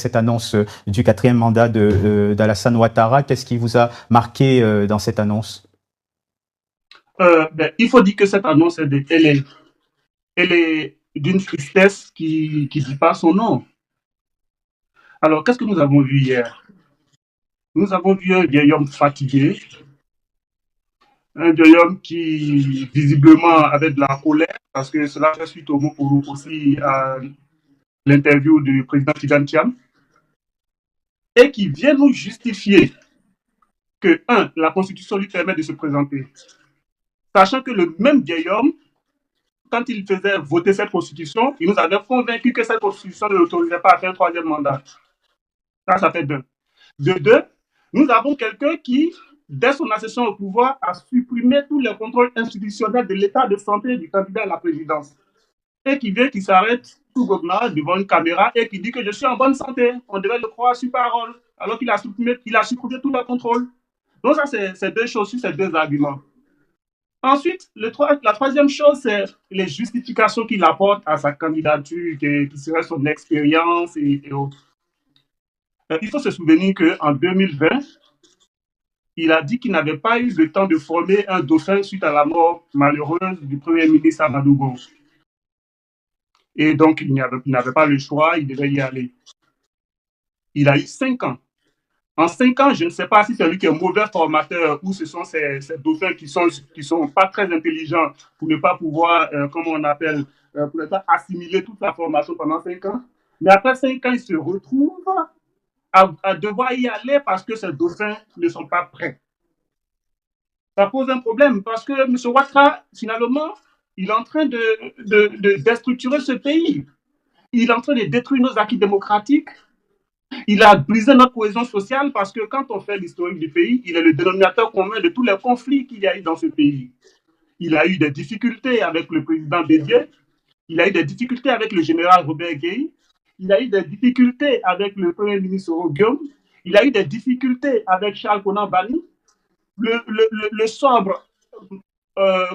cette annonce du 4e mandat d'Alassane Ouattara. Qu'est-ce qui vous a marqué dans cette annonce? Il faut dire que cette annonce, elle est d'une tristesse qui dit pas son nom. Alors, qu'est-ce que nous avons vu hier? Nous avons vu un vieil homme fatigué, un vieil homme qui, visiblement, avait de la colère, parce que cela fait suite aussi à l'interview du président Tidjane Thiam, et qui vient nous justifier que, un, la Constitution lui permet de se présenter, sachant que le même vieil homme, quand il faisait voter cette Constitution, il nous avait convaincu que cette Constitution ne l'autorisait pas à faire un troisième mandat. Ça fait deux. De deux, nous avons quelqu'un qui, dès son accession au pouvoir, a supprimé tous les contrôles institutionnels de l'état de santé du candidat à la présidence. Et qui vient, qui s'arrête tout goguenard devant une caméra et qui dit que je suis en bonne santé. On devait le croire sur parole, alors qu'il a supprimé tous les contrôles. Donc ça, c'est deux choses sur ces deux arguments. Ensuite, la troisième chose, c'est les justifications qu'il apporte à sa candidature, qui serait son expérience et autres. Il faut se souvenir qu'en 2020, il a dit qu'il n'avait pas eu le temps de former un dauphin suite à la mort malheureuse du Premier ministre Amadou Go. Et donc, il n'avait pas le choix, il devait y aller. Il a eu 5 ans. En 5 ans, je ne sais pas si c'est lui qui est un mauvais formateur ou ce sont ces dauphins qui sont pas très intelligents pour ne pas pouvoir, comment on appelle, pour ne pas assimiler toute la formation pendant 5 ans. Mais après 5 ans, il se retrouve à devoir y aller parce que ces dauphins ne sont pas prêts. Ça pose un problème parce que M. Ouattara, finalement, il est en train de déstructurer ce pays. Il est en train de détruire nos acquis démocratiques. Il a brisé notre cohésion sociale parce que quand on fait l'historique du pays, il est le dénominateur commun de tous les conflits qu'il y a eu dans ce pays. Il a eu des difficultés avec le président Bédié, il a eu des difficultés avec le général Robert Gueye, il a eu des difficultés avec le premier ministre Guillaume, il a eu des difficultés avec Charles Konan Bani, le sobre,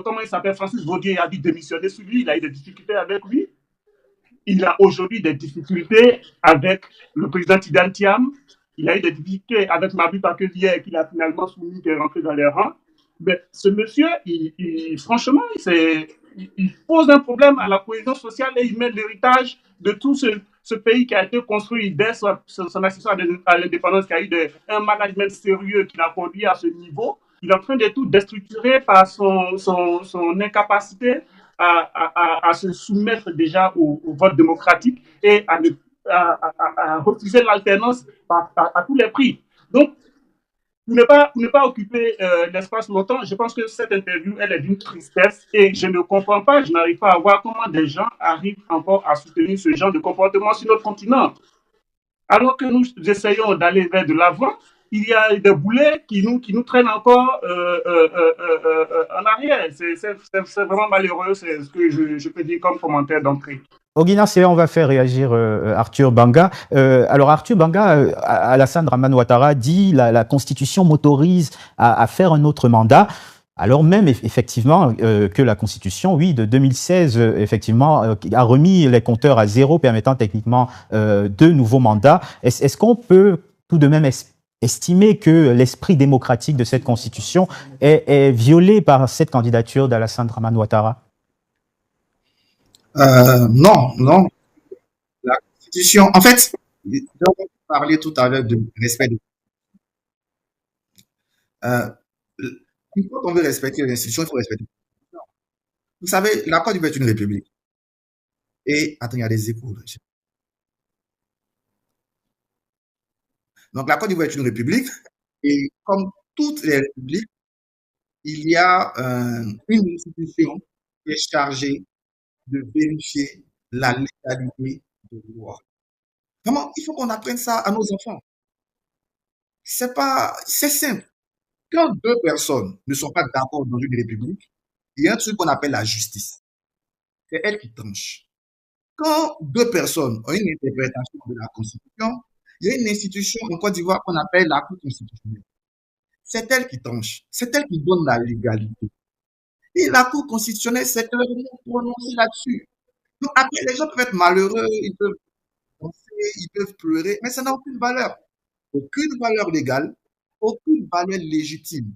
comment il s'appelle, Francis Vaudier a dû démissionner sur lui, il a eu des difficultés avec lui. Il a aujourd'hui des difficultés avec le président Tidjane Thiam. Il a eu des difficultés avec Mabi Pakevier qu'il a finalement soumis, qui est rentré dans les rangs. Mais ce monsieur, franchement, il pose un problème à la cohésion sociale et il met l'héritage de tout ce pays qui a été construit dès son accession à l'indépendance, qui a eu un management sérieux qui l'a conduit à ce niveau. Il est en train de tout déstructurer par son incapacité à se soumettre déjà au vote démocratique et à refuser l'alternance à tous les prix. Donc, pour ne pas occuper l'espace longtemps, je pense que cette interview, elle est d'une tristesse et je ne comprends pas, je n'arrive pas à voir comment des gens arrivent encore à soutenir ce genre de comportement sur notre continent. Alors que nous essayons d'aller vers de l'avant, il y a des boulets qui nous traînent encore en arrière. C'est vraiment malheureux, c'est ce que je peux dire comme commentaire d'entrée. Ogina, c'est là on va faire réagir Arthur Banga. Alors Arthur Banga, Alassane Dramane Ouattara dit la Constitution m'autorise à faire un autre mandat. Alors même effectivement que la Constitution, oui, de 2016, effectivement, a remis les compteurs à zéro, permettant techniquement 2 nouveaux mandats. Est-ce qu'on peut tout de même estimer que l'esprit démocratique de cette Constitution est violé par cette candidature d'Alassane Dramane Ouattara? Non, non. La Constitution, en fait, on parlait tout à l'heure de respect. Quand on veut respecter les institutions, il faut respecter. Vous savez, la Côte d'Ivoire est une république. Et, attends, il y a des échos. Donc, la Côte d'Ivoire est une république. Et comme toutes les républiques, il y a une institution qui est chargée de vérifier la légalité de loi. Vraiment, il faut qu'on apprenne ça à nos enfants. C'est simple. Quand 2 personnes ne sont pas d'accord dans une république, il y a un truc qu'on appelle la justice. C'est elle qui tranche. Quand 2 personnes ont une interprétation de la Constitution, il y a une institution en Côte d'Ivoire qu'on appelle la Cour constitutionnelle. C'est elle qui tranche. C'est elle qui donne la légalité. Et la Cour constitutionnelle s'est clairement prononcée là-dessus. Donc après, les gens peuvent être malheureux, ils peuvent danser, ils peuvent pleurer, mais ça n'a aucune valeur. Aucune valeur légale, aucune valeur légitime.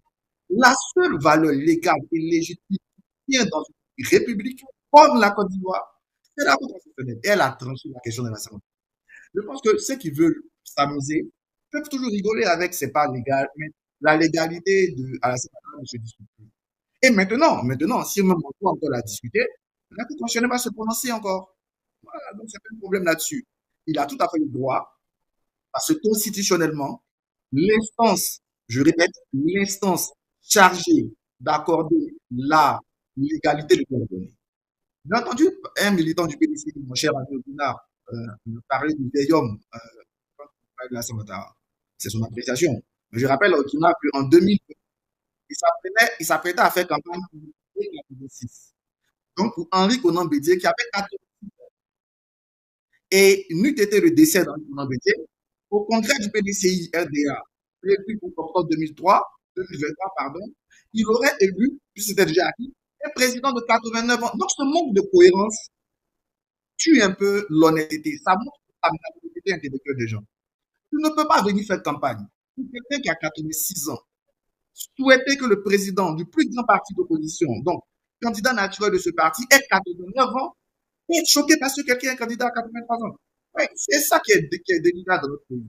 La seule valeur légale et légitime qui vient dans une république comme la Côte d'Ivoire, c'est la Cour constitutionnelle. Elle a tranché la question de la santé. Je pense que ceux qui veulent s'amuser peuvent toujours rigoler avec c'est pas légal, mais la légalité de Alassane Ouattara ne se discute plus. Et maintenant, si même on doit encore la discuter, la Cour constitutionnelle va se prononcer encore. Voilà, donc c'est pas un problème là-dessus. Il a tout à fait le droit, parce que constitutionnellement, l'instance, je répète, l'instance chargée d'accorder la légalité de l'ordonnée. Bien entendu, un militant du PDC, mon cher ami Ogunard, me parlait du vieil homme quand il parlait de la Ouattara. C'est son appréciation. Mais je rappelle Ogunard qu'en 2000, il s'apprêtait à faire campagne pour 2006. Donc, pour Henri Konan Bédié, qui avait 4 et n'eût été le décès d'Henri Konan Bédié, au congrès du PDCI RDA, prévu pour octobre 2023, pardon, il aurait élu, puisque c'était déjà acquis, un président de 89 ans. Donc, ce manque de cohérence tue un peu l'honnêteté. Ça montre la mentalité intellectuelle des gens. Tu ne peux pas venir faire campagne pour quelqu'un qui a 86 ans, souhaiter que le président du plus grand parti d'opposition, donc candidat naturel de ce parti, ait 89 ans et être choqué parce que quelqu'un est candidat à 83 ans. Ouais, c'est ça qui est délicat dans notre pays.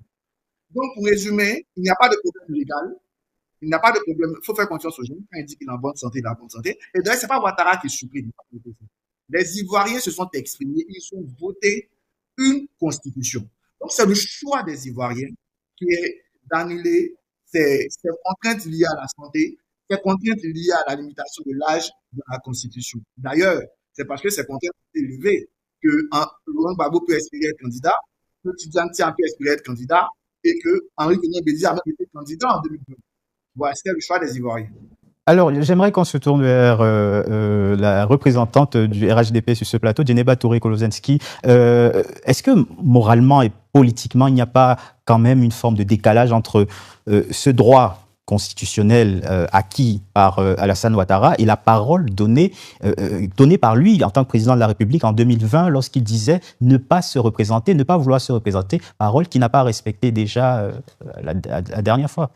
Donc, pour résumer, il n'y a pas de problème légal. Il n'y a pas de problème. Il faut faire confiance aux gens. Quand il dit qu'il est en bonne santé, il est en bonne santé. Et d'ailleurs, ce n'est pas Ouattara qui est surpris. Les Ivoiriens se sont exprimés. Ils ont voté une constitution. Donc, c'est le choix des Ivoiriens qui est d'annuler ces contraintes liées à la santé, ces contraintes liées à la limitation de l'âge de la constitution. D'ailleurs, c'est parce que ces contraintes sont élevées que Laurent Gbagbo peut espérer être candidat, que Tidjane Thiam peut espérer être candidat, et que Henri Konan Bédié a même été candidat en 2020. Voilà, c'était le choix des Ivoiriens. Alors, j'aimerais qu'on se tourne vers la représentante du RHDP sur ce plateau, Djeneba Touré-Kolosensky. Est-ce que moralement et politiquement, il n'y a pas quand même une forme de décalage entre ce droit constitutionnel acquis par Alassane Ouattara et la parole donnée par lui en tant que président de la République en 2020 lorsqu'il disait ne pas se représenter, ne pas vouloir se représenter, parole qu'il n'a pas respectée déjà la dernière fois?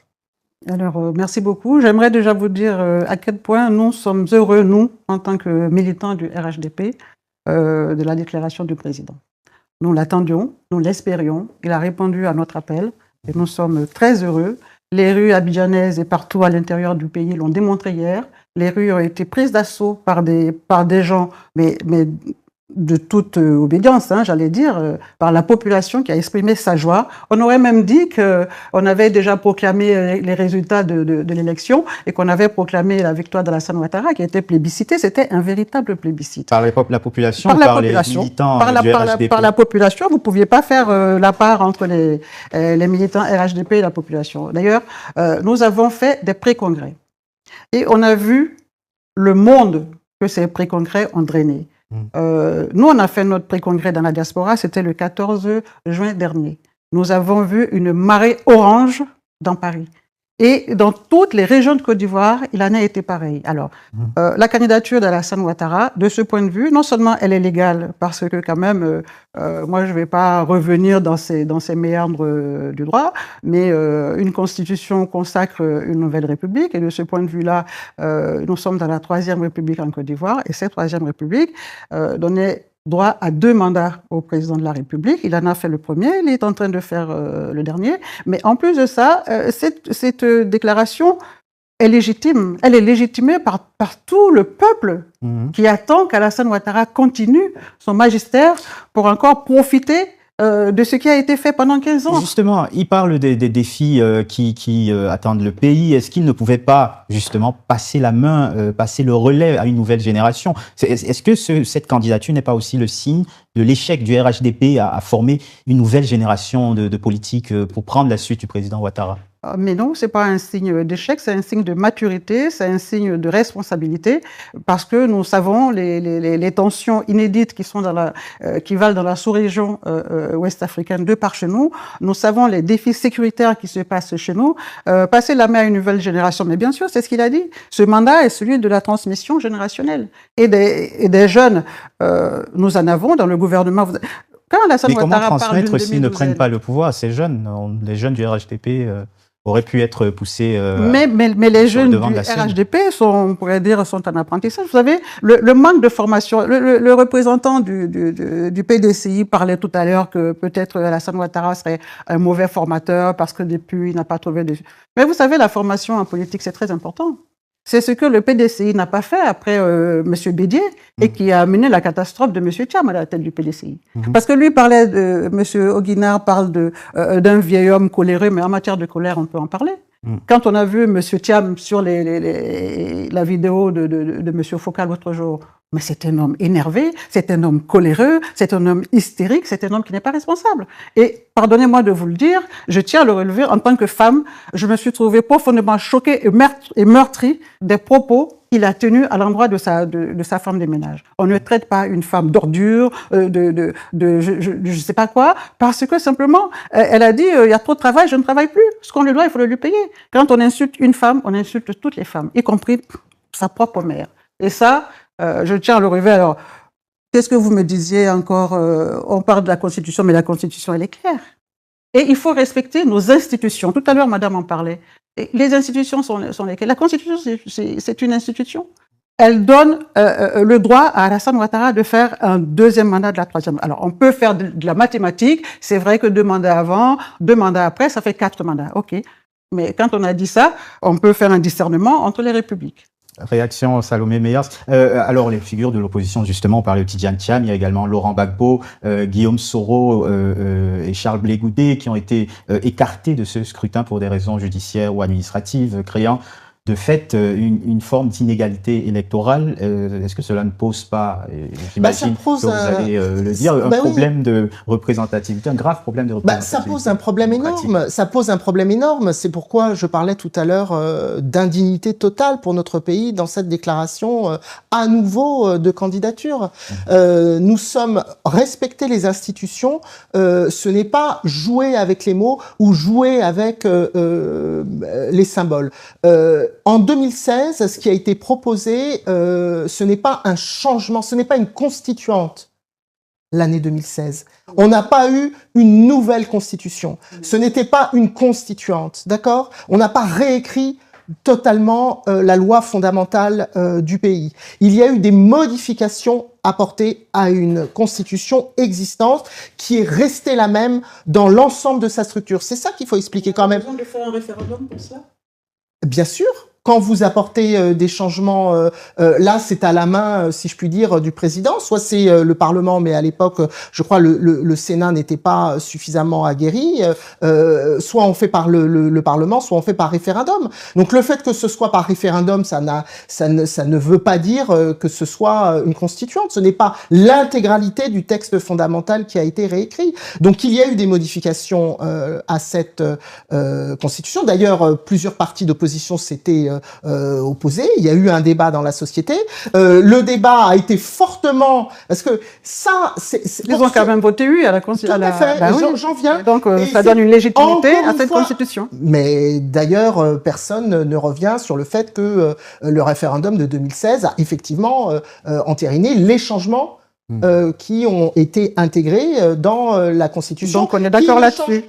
Alors, merci beaucoup. J'aimerais déjà vous dire à quel point nous sommes heureux, nous, en tant que militants du RHDP, de la déclaration du président. Nous l'attendions, nous l'espérions. Il a répondu à notre appel et nous sommes très heureux. Les rues abidjanaises et partout à l'intérieur du pays l'ont démontré hier. Les rues ont été prises d'assaut par des gens, mais de toute obédience, j'allais dire, par la population qui a exprimé sa joie. On aurait même dit qu'on avait déjà proclamé les résultats de l'élection et qu'on avait proclamé la victoire d'Alassane Ouattara qui était plébiscitée. C'était un véritable plébiscite. Par la population, par les militants du RHDP. Par la population, vous ne pouviez pas faire la part entre les militants RHDP et la population. D'ailleurs, nous avons fait des pré-congrès et on a vu le monde que ces pré-congrès ont drainé. Nous, on a fait notre pré-congrès dans la diaspora, c'était le 14 juin dernier. Nous avons vu une marée orange dans Paris. Et dans toutes les régions de Côte d'Ivoire, il en a été pareil. Alors, la candidature d'Alassane Ouattara, de ce point de vue, non seulement elle est légale, parce que quand même, moi je ne vais pas revenir dans ces méandres du droit, mais une constitution consacre une nouvelle république, et de ce point de vue-là, nous sommes dans la 3e république en Côte d'Ivoire, et cette 3e république donnait droit à 2 mandats au président de la République. Il en a fait le premier, il est en train de faire le dernier. Mais en plus de ça, cette déclaration est légitime. Elle est légitimée par tout le peuple qui attend qu'Alassane Ouattara continue son magistère pour encore profiter de ce qui a été fait pendant 15 ans. Justement, il parle des défis qui attendent le pays. Est-ce qu'il ne pouvait pas, justement, passer la main, passer le relais à une nouvelle génération? Est-ce que cette candidature n'est pas aussi le signe de l'échec du RHDP à former une nouvelle génération de politiques pour prendre la suite du président Ouattara? Mais non, ce n'est pas un signe d'échec, c'est un signe de maturité, c'est un signe de responsabilité, parce que nous savons les tensions inédites qui valent dans la sous-région ouest africaine de par chez nous. Nous savons les défis sécuritaires qui se passent chez nous. Passer la main à une nouvelle génération, mais bien sûr, c'est ce qu'il a dit. Ce mandat est celui de la transmission générationnelle. Et des jeunes, nous en avons dans le gouvernement. Quand Alassane Mais comment Ouattara parle transmettre d'une s'ils ne prennent demi-douzaine. pas le pouvoir à ces jeunes? Les jeunes du RHDP auraient pu être poussés Mais les sur le jeunes devant du de la scène. RHDP on pourrait dire, sont en apprentissage. Vous savez, le manque de formation. Le représentant du PDCI parlait tout à l'heure que peut-être Alassane Ouattara serait un mauvais formateur parce que depuis, il n'a pas trouvé de... Mais vous savez, la formation en politique, c'est très important. C'est ce que le PDCI n'a pas fait après M. Bédier et qui a amené la catastrophe de M. Thiam à la tête du PDCI. Parce que lui parlait de... M. Oguinard parle d'un vieil homme coléreux, mais en matière de colère, on peut en parler. Quand on a vu M. Thiam sur la vidéo de M. Foucault l'autre jour, mais c'est un homme énervé, c'est un homme coléreux, c'est un homme hystérique, c'est un homme qui n'est pas responsable. Et pardonnez-moi de vous le dire, je tiens à le relever, en tant que femme, je me suis trouvée profondément choquée et meurtrie des propos qu'il a tenus à l'endroit de sa femme de ménage. On ne traite pas une femme d'ordure, je sais pas quoi, parce que simplement, elle a dit, il y a trop de travail, je ne travaille plus. Ce qu'on lui doit, il faut le lui payer. Quand on insulte une femme, on insulte toutes les femmes, y compris sa propre mère. Et ça, je tiens à le relever. Alors, qu'est-ce que vous me disiez encore? On parle de la Constitution, mais la Constitution, elle est claire. Et il faut respecter nos institutions. Tout à l'heure, madame en parlait. Et les institutions sont lesquelles? La Constitution, c'est une institution. Elle donne le droit à Alassane Ouattara de faire un deuxième mandat de la troisième. Alors, on peut faire de la mathématique. C'est vrai que 2 mandats avant, 2 mandats après, ça fait 4 mandats. OK. Mais quand on a dit ça, on peut faire un discernement entre les républiques. Réaction Salomé Meyers. Alors les figures de l'opposition, justement, on parlait de Tidjane Thiam, il y a également Laurent Gbagbo, Guillaume Soro et Charles Blé Goudé qui ont été écartés de ce scrutin pour des raisons judiciaires ou administratives, créant de fait une forme d'inégalité électorale. Est-ce que cela ne pose pas, j'imagine que vous allez le dire, un problème de représentativité, un grave problème de représentativité? Ça pose un problème énorme. Ça pose un problème énorme. C'est pourquoi je parlais tout à l'heure d'indignité totale pour notre pays dans cette déclaration à nouveau de candidature. Nous sommes respecter les institutions. Ce n'est pas jouer avec les mots ou jouer avec les symboles. En 2016, ce qui a été proposé, ce n'est pas un changement, ce n'est pas une constituante. L'année 2016. On n'a pas eu une nouvelle constitution. Ce n'était pas une constituante, d'accord? On n'a pas réécrit totalement la loi fondamentale du pays. Il y a eu des modifications apportées à une constitution existante qui est restée la même dans l'ensemble de sa structure. C'est ça qu'il faut expliquer quand même. On a besoin de faire un référendum pour ça? Bien sûr. Quand vous apportez des changements, là c'est à la main, si je puis dire, du président. Soit c'est le Parlement, mais à l'époque, je crois le Sénat n'était pas suffisamment aguerri. Soit on fait par le Parlement, soit on fait par référendum. Donc le fait que ce soit par référendum, ça ne veut pas dire que ce soit une constituante. Ce n'est pas l'intégralité du texte fondamental qui a été réécrit. Donc il y a eu des modifications à cette constitution. D'ailleurs, plusieurs partis d'opposition s'étaient opposés. Il y a eu un débat dans la société. Le débat a été fortement... Parce que ça... Ils ont quand même voté oui à la Constitution. Tout à fait, Bah oui. j'en viens. Et donc, ça donne une légitimité à cette Constitution. Mais d'ailleurs, personne ne revient sur le fait que le référendum de 2016 a effectivement entériné les changements qui ont été intégrés dans la Constitution. Donc, on est d'accord là-dessus.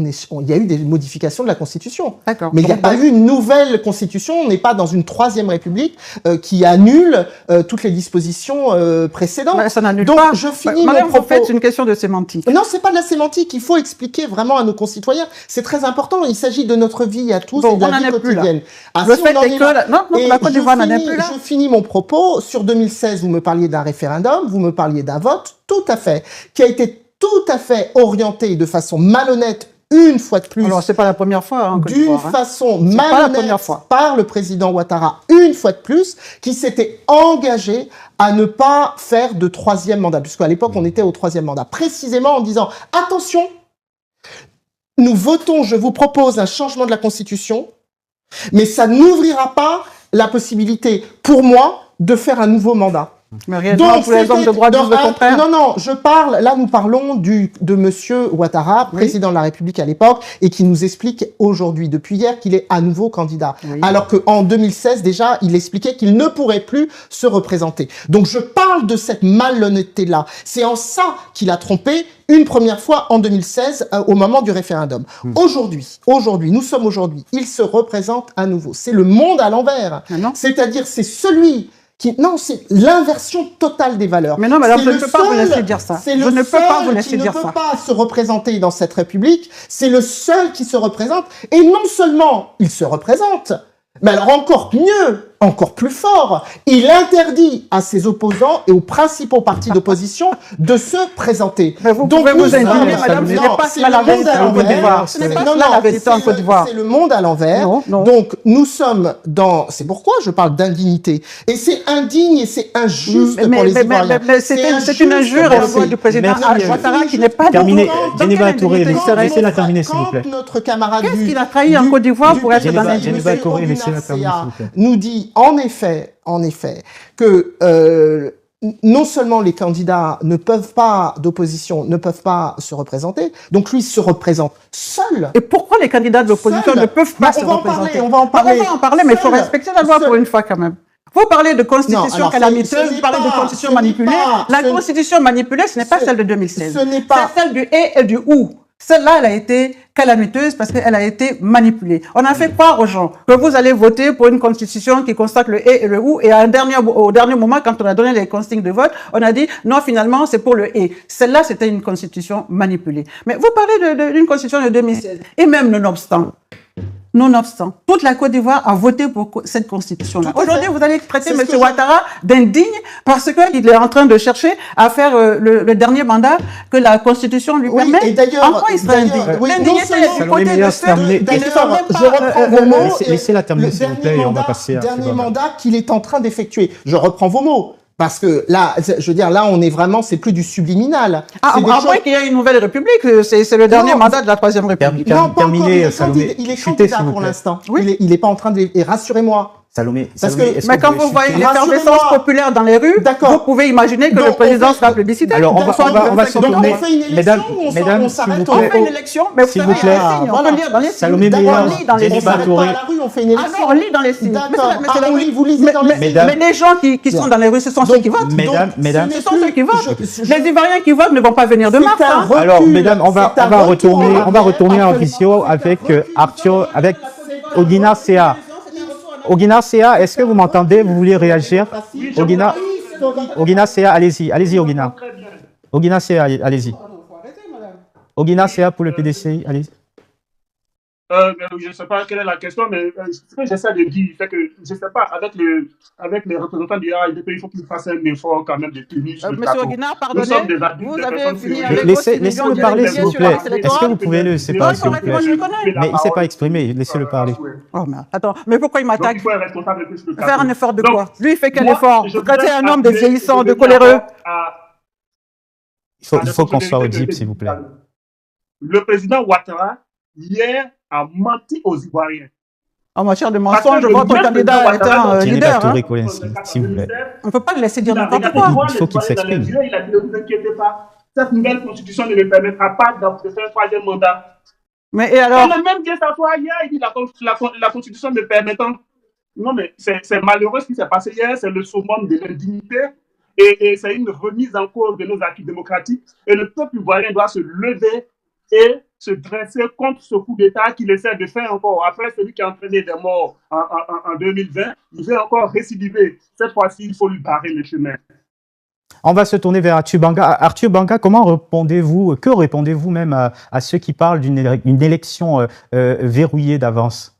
Il y a eu des modifications de la Constitution. D'accord. Mais il n'y a pas eu une nouvelle Constitution. On n'est pas dans une troisième République qui annule toutes les dispositions précédentes. Mais ça n'annule Donc, pas. je finis Madame, mon propos. en fait, c'est une question de sémantique. Non, c'est pas de la sémantique. Il faut expliquer vraiment à nos concitoyens. C'est très important. Il s'agit de notre vie à tous et de la vie quotidienne. Le fait est que non, la Côte d'Ivoire n'en est plus là. Je finis mon propos. Sur 2016, vous me parliez d'un référendum, vous me parliez d'un vote, tout à fait, qui a été tout à fait orienté de façon malhonnête, une fois de plus. Alors, c'est pas la première fois. D'une façon malhonnête par le président Ouattara, une fois de plus, qui s'était engagé à ne pas faire de troisième mandat, puisqu'à l'époque, on était au troisième mandat, précisément en disant, attention, nous votons, je vous propose un changement de la Constitution, mais ça n'ouvrira pas la possibilité, pour moi, de faire un nouveau mandat. Mais réellement, pour les hommes de droit disent le contraire. Non, là, nous parlons de monsieur Ouattara, président de la République à l'époque, et qui nous explique aujourd'hui, depuis hier, qu'il est à nouveau candidat. Oui. Alors qu'en 2016, déjà, il expliquait qu'il ne pourrait plus se représenter. Donc, je parle de cette malhonnêteté-là. C'est en ça qu'il a trompé une première fois en 2016, au moment du référendum. Aujourd'hui, nous sommes aujourd'hui, il se représente à nouveau. C'est le monde à l'envers. C'est-à-dire, c'est celui non, c'est l'inversion totale des valeurs. Mais non, madame, je ne peux pas vous laisser dire ça. Je ne peux pas vous laisser dire ça. Il ne peut pas se représenter dans cette République. C'est le seul qui se représente. Et non seulement il se représente, mais alors encore mieux, encore plus fort, il interdit à ses opposants et aux principaux partis d'opposition de se présenter. Mais vous pouvez vous indigner, madame, ce n'est pas cela la vérité en Côte d'Ivoire. Ce n'est pas cela la vérité en Côte d'Ivoire. C'est le monde à l'envers. Donc, nous sommes dans... C'est pourquoi je parle d'indignité. Et c'est indigne et c'est injuste pour les Ivoiriens. Mais c'est une injure à l'envoi du président Ouattara qui n'est pas... Terminé. Djeneba Touré, laissez-la terminer, s'il vous plaît. Notre camarade Qu'est-ce qu'il a trahi en Côte d'Ivoire pour être dans l'indignité? Djeneba Touré, laissez-la terminer, s'il vous plaît. Nous dit en effet, que non seulement les candidats d'opposition ne peuvent pas se représenter, donc lui se représente seul. Et pourquoi les candidats de l'opposition ne peuvent pas se représenter? On va en parler, mais il faut respecter la loi pour une fois quand même. Vous parlez de constitution calamiteuse, vous parlez de constitution manipulée. La constitution manipulée, ce n'est pas celle de 2016. C'est celle du et et du ou. Celle-là, elle a été calamiteuse parce qu'elle a été manipulée. On a fait croire aux gens que vous allez voter pour une constitution qui consacre le et le ou, et au dernier moment, quand on a donné les consignes de vote, on a dit non, finalement, c'est pour le et. Celle-là, c'était une constitution manipulée. Mais vous parlez d'une constitution de 2016. Et même nonobstant, toute la Côte d'Ivoire a voté pour cette constitution-là. Aujourd'hui, vous allez traiter M. Ouattara d'indigne parce qu'il est en train de chercher à faire le dernier mandat que la constitution lui permet. Et d'ailleurs, en quoi il serait indigne? L'indignité est du côté de ceux qui ne sont même pas... Je reprends vos mots. Laissez-la terminer, s'il vous plaît, et on va passer à... Le dernier mandat qu'il est en train d'effectuer. Je reprends vos mots. Parce que là, je veux dire, là, on est vraiment, c'est plus du subliminal. À moins qu'il y ait une nouvelle république, c'est le dernier mandat de la Troisième République. Non, pas encore, il est candidat pour l'instant. Il n'est pas en train de... Et rassurez-moi. Salomé, mais quand vous voyez l'effervescence populaire dans les rues, vous pouvez imaginer que le président sera plébiscité. Alors, on va se tourner. Mesdames, on fait une élection, mais vous savez, on peut lire dans les signes. Salomé Djeneba Touré. On lit dans les signes. Vous lisez dans les signes. Mais les gens qui sont dans les rues, ce sont ceux qui votent. Mesdames, ce sont ceux qui votent. Les Ivoiriens qui votent ne vont pas venir de Mars. Alors, mesdames, on va retourner en visio avec Arthur, avec Ogina Sea. Ogina Sea, est-ce que vous m'entendez? Vous voulez réagir? Ogina Sea, allez-y, Ogina. Ogina Sea, allez-y. Ogina Sea pour le PDC, allez-y. Je ne sais pas quelle est la question, mais ce que j'essaie de dire, c'est que, je ne sais pas, avec les représentants du RHDP, il faut qu'ils fassent un effort quand même de tenir sur le Monsieur Ogina, pardonnez, vous avez fini avec Laissez-le parler, s'il vous plaît. Est-ce que vous pouvez le laisser parler, s'il vous plaît? Mais il ne s'est pas exprimé, laissez-le parler. Oh, mais attends, mais pourquoi il m'attaque? Faire un effort de quoi? Lui, il fait quel effort? Vous traitez un homme de vieillissant, de coléreux? Il faut qu'on soit audible, s'il vous plaît. Le président Ouattara, hier, a menti aux Ivoiriens. En matière de mensonge, votre candidat est un leader. S'il vous plaît. On ne peut pas le laisser dire n'importe quoi. Il faut qu'il s'exprime. Il a dit, ne vous inquiétez pas, cette nouvelle constitution ne me permettra pas de faire un troisième mandat. Mais et alors? Et le même Dieu s'assoit hier, il dit la constitution me permettant. Non, mais c'est malheureux ce qui s'est passé hier, c'est le summum de l'indignité et c'est une remise en cause de nos acquis démocratiques. Et le peuple ivoirien doit se lever et se dresser contre ce coup d'État qu'il essaie de faire encore. Après celui qui a entraîné des morts en 2020, il veut encore récidiver. Cette fois-ci, il faut lui barrer le chemin. On va se tourner vers Arthur Banga. Arthur Banga, que répondez-vous même à ceux qui parlent d'une élection verrouillée d'avance?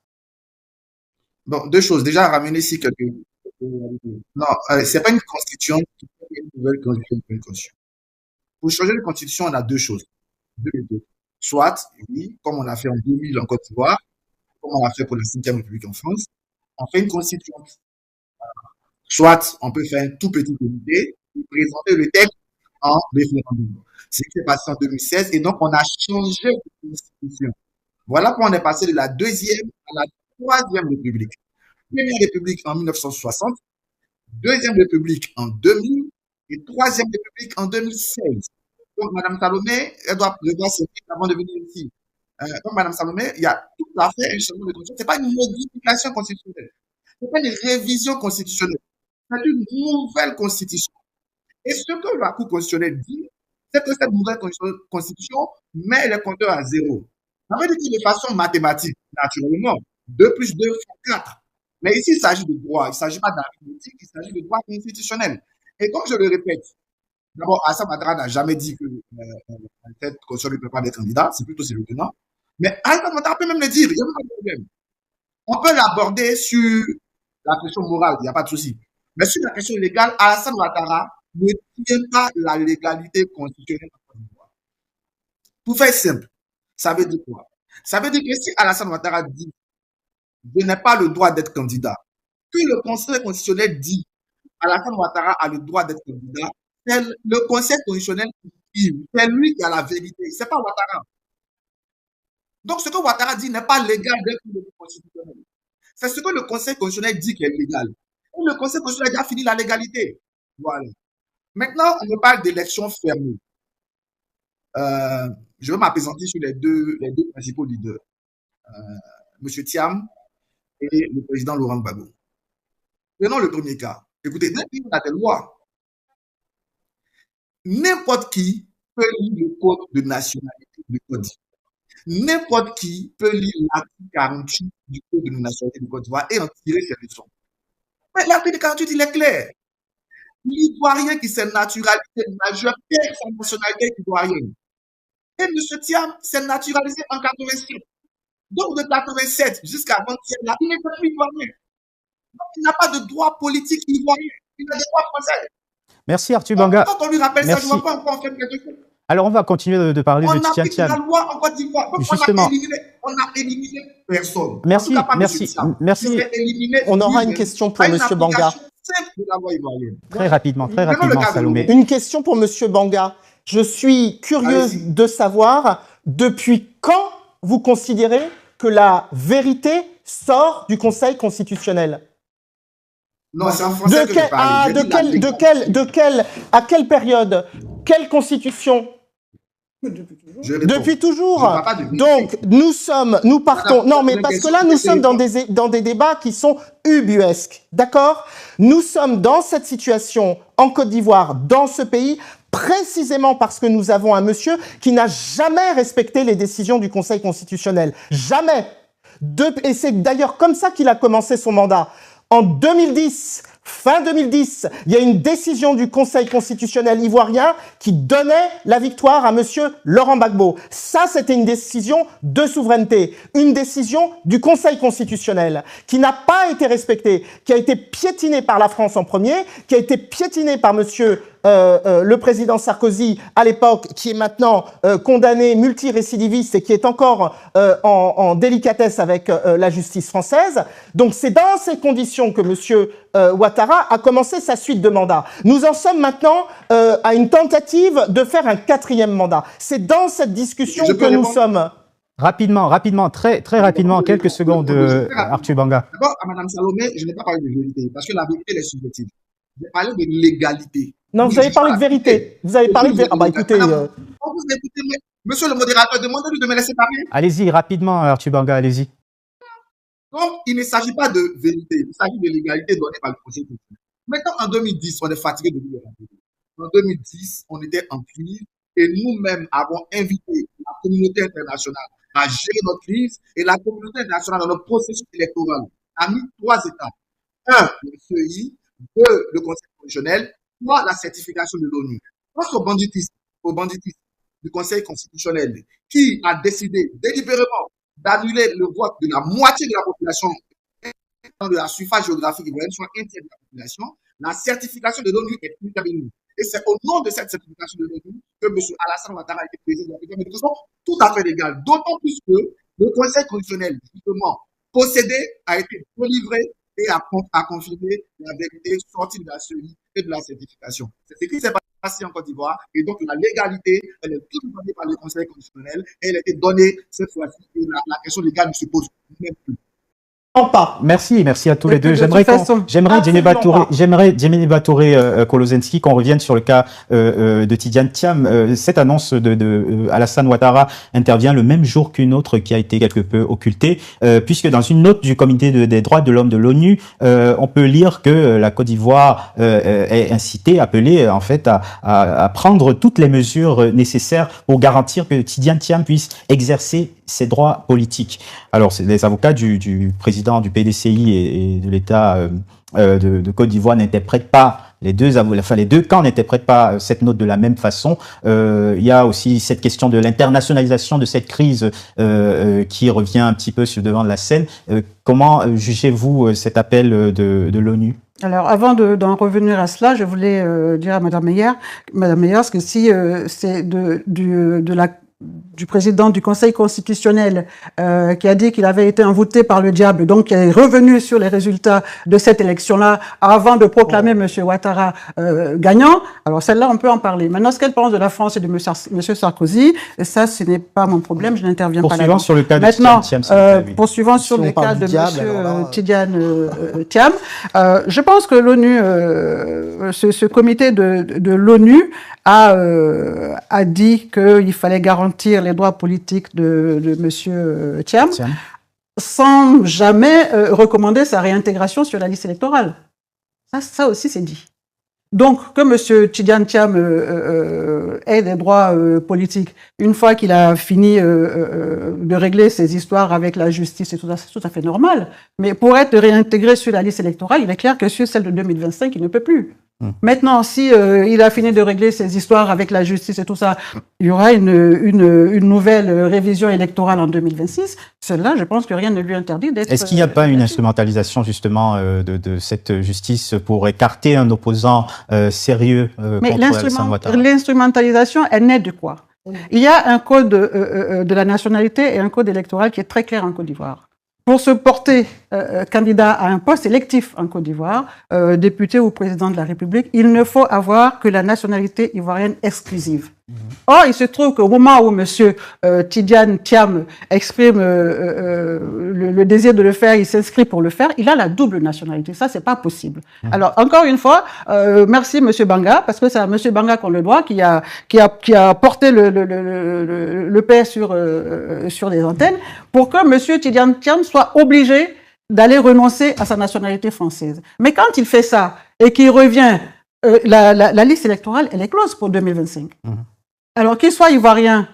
Bon, deux choses. Déjà, ramener ici quelques... Non, c'est pas une constitution, c'est une nouvelle constitution. Pour changer de constitution, on a deux choses. Soit, oui, comme on l'a fait en 2000 en Côte d'Ivoire, comme on l'a fait pour la 5e République en France, on fait une constitution. Soit, on peut faire un tout petit comité et présenter le texte en référendum. C'est ce qui s'est passé en 2016 et donc on a changé de constitution. Voilà pourquoi on est passé de la 2e à la 3e République. Première République en 1960, Deuxième République en 2000 et Troisième République en 2016. Donc, Mme Salomé, elle doit servir avant de venir ici. Donc, Mme Salomé, il y a tout à fait un changement de constitution. Ce n'est pas une modification constitutionnelle. Ce n'est pas une révision constitutionnelle. C'est une nouvelle constitution. Et ce que la Cour constitutionnelle dit, c'est que cette nouvelle constitution met les compteurs à zéro. Ça veut dire que de façon mathématique, naturellement, 2 plus 2 font 4. Mais ici, il s'agit de droit. Il ne s'agit pas d'arithmétique, il s'agit de droit constitutionnel. Et comme je le répète, d'abord, Alassane Ouattara n'a jamais dit que cette constitution ne peut pas être candidat, c'est plutôt ses lieutenants. Mais Alassane Ouattara peut même le dire, il n'y a pas de problème. On peut l'aborder sur la question morale, il n'y a pas de souci. Mais sur la question légale, Alassane Ouattara ne tient pas la légalité constitutionnelle en Côte d'Ivoire. Pour faire simple, ça veut dire quoi? Ça veut dire que si Alassane Ouattara dit je n'ai pas le droit d'être candidat, que le Conseil constitutionnel dit Alassane Ouattara a le droit d'être candidat, c'est le Conseil constitutionnel qui dit, c'est lui qui a la vérité, c'est pas Ouattara. Donc ce que Ouattara dit n'est pas légal d'être le constitutionnel. C'est ce que le Conseil constitutionnel dit qui est légal. Et le Conseil constitutionnel a fini la légalité. Voilà. Maintenant, on me parle d'élections fermées. Je vais m'appesantir sur les deux principaux leaders, M. Thiam et le président Laurent Gbagbo. Prenons le premier cas. Écoutez, dès qu'il y a des lois, n'importe qui peut lire le code de nationalité du Côte d'Ivoire. N'importe qui peut lire l'article 48 du code de nationalité du Côte d'Ivoire et en tirer ses leçons. Mais l'article 48, il est clair. L'Ivoirien qui s'est naturalisé majeur perd sa nationalité ivoirienne. Et M. Thiam s'est naturalisé en 87. Donc de 87 jusqu'à avant-hier, il n'est pas plus ivoirien. Donc il n'a pas de droit politique ivoirien. Il a des droits français. Merci Arthur Banga. Quand on lui rappelle ça, je ne vois pas encore en fait quelque chose. Alors on va continuer de parler de Tian Tian. On a la loi en Côte d'Ivoire. Justement. On a éliminé personne. Merci, merci. On aura une question pour M. Banga. Très rapidement, Salomé. Une question pour M. Banga. Je suis curieuse de savoir depuis quand vous considérez que la vérité sort du Conseil constitutionnel. Non, c'est en français que je parle. À quelle période? Quelle constitution? Depuis toujours. Donc, nous partons. Non, mais parce que là, nous sommes dans des débats qui sont ubuesques. D'accord? Nous sommes dans cette situation en Côte d'Ivoire, dans ce pays, précisément parce que nous avons un monsieur qui n'a jamais respecté les décisions du Conseil constitutionnel. Jamais. Et c'est d'ailleurs comme ça qu'il a commencé son mandat. En 2010, fin 2010, il y a une décision du Conseil constitutionnel ivoirien qui donnait la victoire à monsieur Laurent Gbagbo. Ça, c'était une décision de souveraineté, une décision du Conseil constitutionnel qui n'a pas été respectée, qui a été piétinée par la France en premier, qui a été piétinée par monsieur le président Sarkozy à l'époque, qui est maintenant condamné multirécidiviste et qui est encore en délicatesse avec la justice française. Donc c'est dans ces conditions que monsieur Ouattara a commencé sa suite de mandats. Nous en sommes maintenant à une tentative de faire un 4e mandat. C'est dans cette discussion que nous sommes. Rapidement, très rapidement, quelques secondes, Arthur Banga. D'abord, à Mme Salomé, je n'ai pas parlé de vérité, parce que la vérité, elle est subjective. J'ai parlé de légalité. Non, vous avez parlé de vérité. Vous avez parlé de vérité. Ah bah écoutez... Monsieur le modérateur, demandez-lui de me laisser parler. Allez-y, rapidement, Arthur Banga, allez-y. Donc, il ne s'agit pas de vérité, il s'agit de légalité donnée par le Conseil constitutionnel. Maintenant, en 2010, on est fatigué de vivre. En 2010, on était en crise et nous-mêmes avons invité la communauté internationale à gérer notre crise et la communauté internationale dans notre processus électoral a mis 3 étapes. 1, le CEI, 2, le Conseil constitutionnel, 3, la certification de l'ONU. Face au banditisme du Conseil constitutionnel qui a décidé délibérément d'annuler le vote de la moitié de la population de la surface géographique ivoirienne, soit un tiers de la population, la certification de l'ONU est intervenue. Et c'est au nom de cette certification de l'ONU que M. Alassane Ouattara a été président de la République, mais de façon tout à fait légale. D'autant plus que le Conseil constitutionnel, justement, possédé, a été délivré et a confirmé la vérité sortie de la CEI et de la certification. C'est ce qui s'est passé en Côte d'Ivoire et donc la légalité, elle est toujours donnée par le Conseil constitutionnel et elle a été donnée cette fois-ci et la question légale ne se pose même plus. pas. Merci à tous Mais les deux. de J'aimerais toute façon, Djemene Batoré, Kolozensky, qu'on revienne sur le cas de Tidiane Thiam. Cette annonce de Alassane Ouattara intervient le même jour qu'une autre qui a été quelque peu occultée, puisque dans une note du Comité des droits de l'homme de l'ONU, on peut lire que la Côte d'Ivoire est incitée, appelée en fait à prendre toutes les mesures nécessaires pour garantir que Tidiane Thiam puisse exercer ses droits politiques. Alors, les avocats du président du PDCI et de l'État de Côte d'Ivoire n'interprètent pas les deux camps n'interprètent pas cette note de la même façon. Il y a aussi cette question de l'internationalisation de cette crise qui revient un petit peu sur devant de la scène. Comment jugez-vous cet appel de l'ONU? Alors, avant d'en revenir à cela, je voulais dire à Madame Meyers que si c'est du président du Conseil constitutionnel qui a dit qu'il avait été envoûté par le diable, donc qui est revenu sur les résultats de cette élection-là avant de proclamer M. Ouattara gagnant, alors celle-là, on peut en parler. Maintenant, ce qu'elle pense de la France et de M. Sarkozy, ça, ce n'est pas mon problème, je n'interviens pas là-dedans. Poursuivant sur le cas de Maintenant, Tidiane Thiam, poursuivant sur le cas de M. Tidiane Thiam, je pense que l'ONU, ce comité de l'ONU a dit qu'il fallait garantir les droits politiques de M. Thiam, sans jamais recommander sa réintégration sur la liste électorale. Ça aussi, c'est dit. Donc, que M. Tidiane Thiam ait des droits politiques, une fois qu'il a fini de régler ses histoires avec la justice et tout ça, c'est tout à fait normal. Mais pour être réintégré sur la liste électorale, il est clair que sur celle de 2025, il ne peut plus. Maintenant, si il a fini de régler ses histoires avec la justice et tout ça, il y aura une nouvelle révision électorale en 2026. Celle-là, je pense que rien ne lui interdit d'être... Est-ce qu'il n'y a pas une instrumentalisation justement de cette justice pour écarter un opposant sérieux contre Alassane Ouattara? L'instrumentalisation, elle naît de quoi? Il y a un code de la nationalité et un code électoral qui est très clair en Côte d'Ivoire. Pour se porter candidat à un poste électif en Côte d'Ivoire, député ou président de la République, il ne faut avoir que la nationalité ivoirienne exclusive. Or, il se trouve qu'au moment où M. Tidiane Thiam exprime le désir de le faire, il s'inscrit pour le faire, il a la double nationalité. Ça, c'est pas possible. Alors, encore une fois, merci M. Banga, parce que c'est à M. Banga qu'on le doit, qui a porté le paix sur les antennes, pour que M. Tidiane Thiam soit obligé d'aller renoncer à sa nationalité française. Mais quand il fait ça et qu'il revient, la liste électorale, elle est close pour 2025. Alors qu'il soit ivoirien,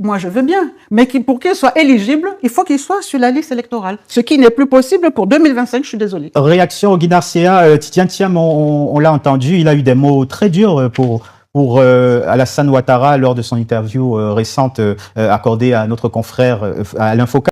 moi je veux bien, mais pour qu'il soit éligible, il faut qu'il soit sur la liste électorale. Ce qui n'est plus possible pour 2025, je suis désolé. Réaction au Guinarcea, Tidiane Thiam, on l'a entendu, il a eu des mots très durs pour Alassane Ouattara lors de son interview récente accordée à notre confrère Alain Foucault.